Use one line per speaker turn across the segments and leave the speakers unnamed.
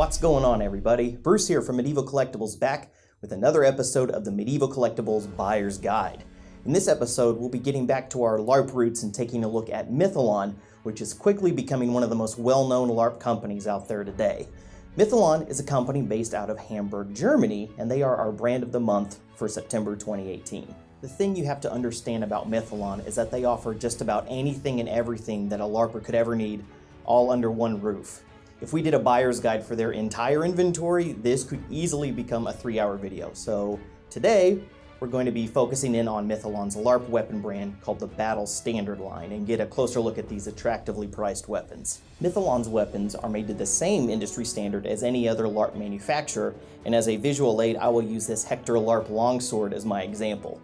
What's going on, everybody? Bruce here from Medieval Collectibles, back with another episode of the Medieval Collectibles Buyer's Guide. In this episode, we'll be getting back to our LARP roots and taking a look at Mytholon, which is quickly becoming one of the most well-known LARP companies out there today. Mytholon is a company based out of Hamburg, Germany, and they are our brand of the month for September 2018. The thing you have to understand about Mytholon is that they offer just about anything and everything that a LARPer could ever need, all under one roof. If we did a buyer's guide for their entire inventory, this could easily become a 3-hour video. So today, we're going to be focusing in on Mytholon's LARP weapon brand called the Battle Standard line and get a closer look at these attractively priced weapons. Mytholon's weapons are made to the same industry standard as any other LARP manufacturer, and as a visual aid, I will use this HEKTOR LARP longsword as my example.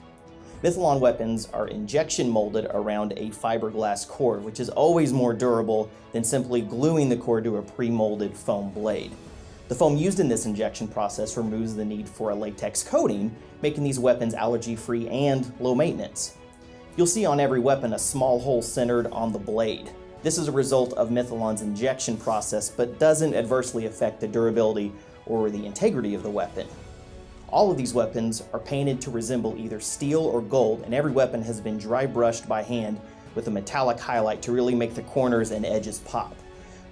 Mytholon weapons are injection molded around a fiberglass cord, which is always more durable than simply gluing the cord to a pre-molded foam blade. The foam used in this injection process removes the need for a latex coating, making these weapons allergy-free and low maintenance. You'll see on every weapon a small hole centered on the blade. This is a result of Mytholon's injection process, but doesn't adversely affect the durability or the integrity of the weapon. All of these weapons are painted to resemble either steel or gold, and every weapon has been dry brushed by hand with a metallic highlight to really make the corners and edges pop.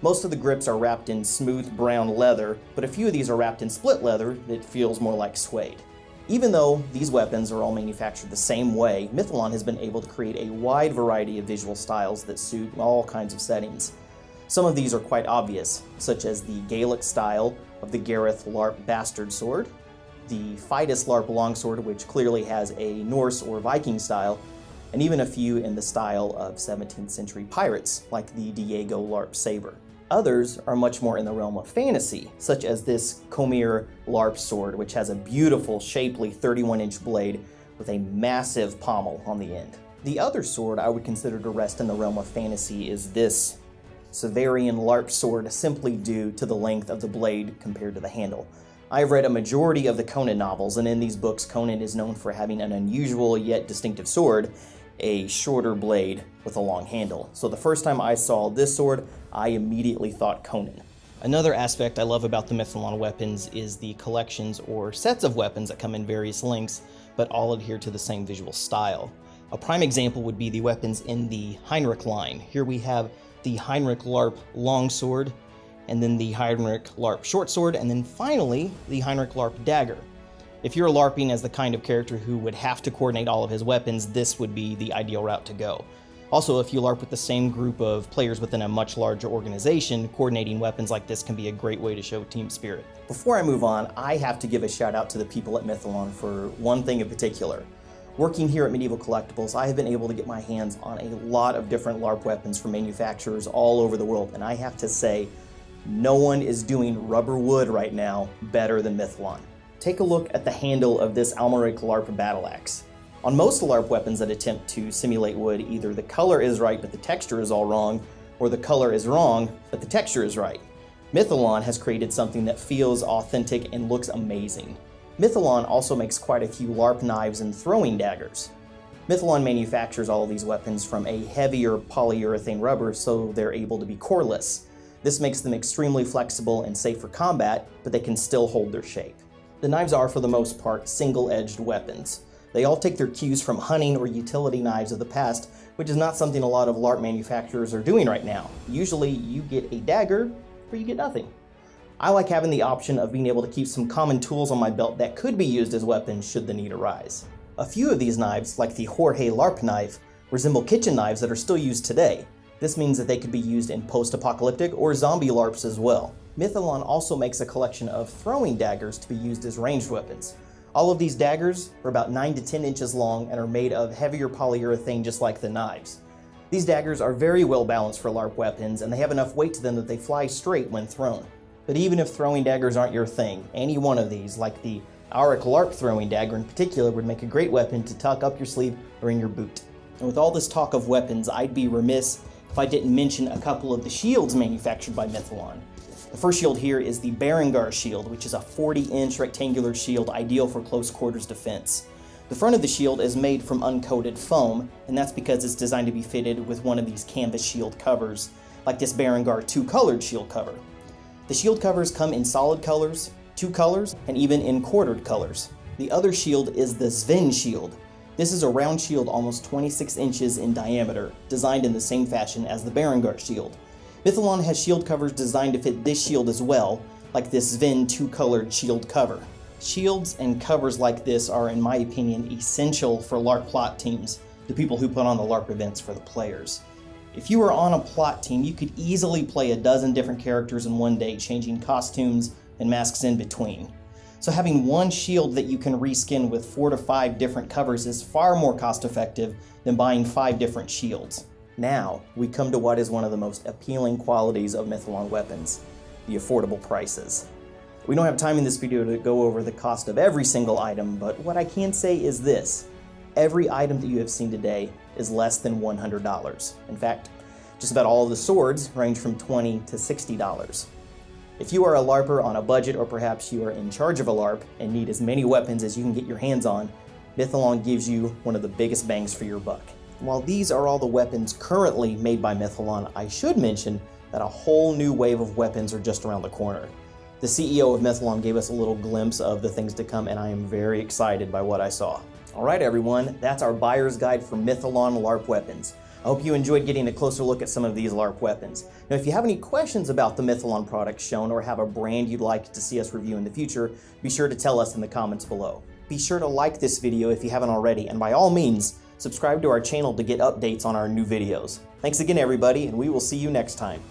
Most of the grips are wrapped in smooth brown leather, but a few of these are wrapped in split leather that feels more like suede. Even though these weapons are all manufactured the same way, Mytholon has been able to create a wide variety of visual styles that suit all kinds of settings. Some of these are quite obvious, such as the Gaelic style of the GARETH LARP Bastard Sword, the Fidus LARP longsword, which clearly has a Norse or Viking style, and even a few in the style of 17th century pirates, like the Diego LARP sabre. Others are much more in the realm of fantasy, such as this KOMIR LARP sword, which has a beautiful, shapely 31-inch blade with a massive pommel on the end. The other sword I would consider to rest in the realm of fantasy is this SEVERIAN LARP sword, simply due to the length of the blade compared to the handle. I've read a majority of the Conan novels, and in these books, Conan is known for having an unusual yet distinctive sword, a shorter blade with a long handle. So the first time I saw this sword, I immediately thought Conan. Another aspect I love about the Mytholon weapons is the collections or sets of weapons that come in various lengths, but all adhere to the same visual style. A prime example would be the weapons in the Heinrich line. Here we have the Heinrich LARP longsword, and then the Heinrich LARP shortsword, and then finally the Heinrich LARP dagger. If you're LARPing as the kind of character who would have to coordinate all of his weapons, this would be the ideal route to go. Also, if you LARP with the same group of players within a much larger organization, coordinating weapons like this can be a great way to show team spirit. Before I move on, I have to give a shout out to the people at Mytholon for one thing in particular. Working here at Medieval Collectibles, I have been able to get my hands on a lot of different LARP weapons from manufacturers all over the world, and I have to say, no one is doing rubber wood right now better than Mytholon. Take a look at the handle of this ALMARIK LARP battle axe. On most LARP weapons that attempt to simulate wood, either the color is right but the texture is all wrong, or the color is wrong but the texture is right. Mytholon has created something that feels authentic and looks amazing. Mytholon also makes quite a few LARP knives and throwing daggers. Mytholon manufactures all of these weapons from a heavier polyurethane rubber, so they're able to be coreless. This makes them extremely flexible and safe for combat, but they can still hold their shape. The knives are, for the most part, single-edged weapons. They all take their cues from hunting or utility knives of the past, which is not something a lot of LARP manufacturers are doing right now. Usually, you get a dagger, or you get nothing. I like having the option of being able to keep some common tools on my belt that could be used as weapons should the need arise. A few of these knives, like the Jorge LARP knife, resemble kitchen knives that are still used today. This means that they could be used in post-apocalyptic or zombie LARPs as well. Mytholon also makes a collection of throwing daggers to be used as ranged weapons. All of these daggers are about 9 to 10 inches long and are made of heavier polyurethane just like the knives. These daggers are very well balanced for LARP weapons, and they have enough weight to them that they fly straight when thrown. But even if throwing daggers aren't your thing, any one of these, like the AURIC LARP throwing dagger in particular, would make a great weapon to tuck up your sleeve or in your boot. And with all this talk of weapons, I'd be remiss if I didn't mention a couple of the shields manufactured by Mytholon. The first shield here is the BERENGAR shield, which is a 40-inch rectangular shield ideal for close quarters defense. The front of the shield is made from uncoated foam, and that's because it's designed to be fitted with one of these canvas shield covers, like this BERENGAR two-colored shield cover. The shield covers come in solid colors, 2 colors, and even in quartered colors. The other shield is the SVEN shield. This is a round shield almost 26 inches in diameter, designed in the same fashion as the BERENGAR shield. Mytholon has shield covers designed to fit this shield as well, like this SVEN 2-colored shield cover. Shields and covers like this are, in my opinion, essential for LARP plot teams, the people who put on the LARP events for the players. If you were on a plot team, you could easily play a dozen different characters in one day, changing costumes and masks in between. So having one shield that you can reskin with 4 to 5 different covers is far more cost effective than buying 5 different shields. Now, we come to what is one of the most appealing qualities of Mytholon weapons, the affordable prices. We don't have time in this video to go over the cost of every single item, but what I can say is this: every item that you have seen today is less than $100. In fact, just about all of the swords range from $20 to $60. If you are a LARPer on a budget, or perhaps you are in charge of a LARP and need as many weapons as you can get your hands on, Mytholon gives you one of the biggest bangs for your buck. While these are all the weapons currently made by Mytholon, I should mention that a whole new wave of weapons are just around the corner. The CEO of Mytholon gave us a little glimpse of the things to come, and I am very excited by what I saw. Alright everyone, that's our buyer's guide for Mytholon LARP weapons. I hope you enjoyed getting a closer look at some of these LARP weapons. Now if you have any questions about the Mytholon products shown, or have a brand you'd like to see us review in the future, be sure to tell us in the comments below. Be sure to like this video if you haven't already, and by all means, subscribe to our channel to get updates on our new videos. Thanks again everybody, and we will see you next time.